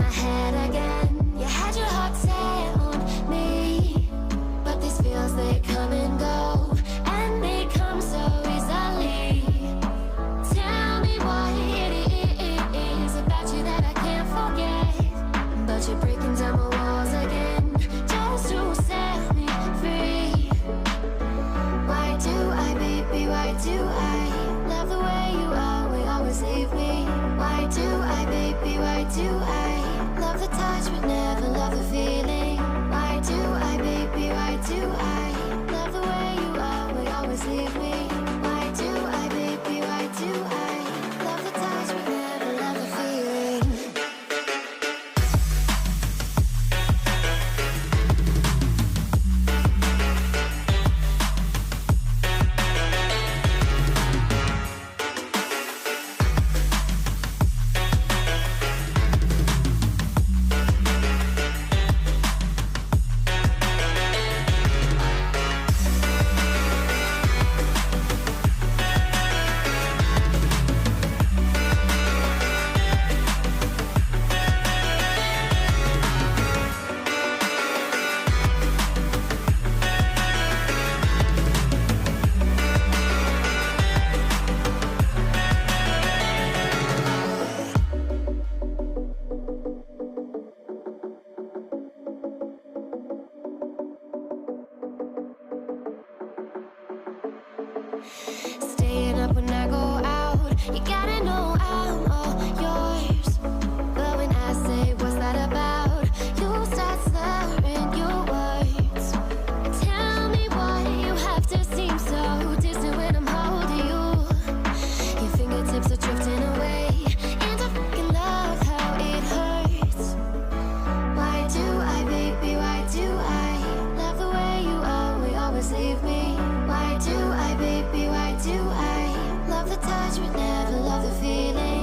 my head again. You had your heart set on me, but these feels, they come and go, and they come so easily. Tell me what it is about you that I can't forget, but you're breaking down my walls again, just to set me free. Why do I, baby, why do I love the way you are, we always leave me? Why do I, baby, why do I love the touch but never love the feeling? Why do I, baby, why do I love the way you are, we always leave me? Why do I, baby, why do I love the touch but never love the feeling? Staying up when I go out, you gotta know I'm all yours. But when I say what's that about, you start slurring your words. Tell me why you have to seem so distant when I'm holding you. Your fingertips are drifting away into fucking love, how it hurts. Why do I, baby, why do I love the way you are, we always leave me? Why do I, baby, why do I love the touch but never love the feeling?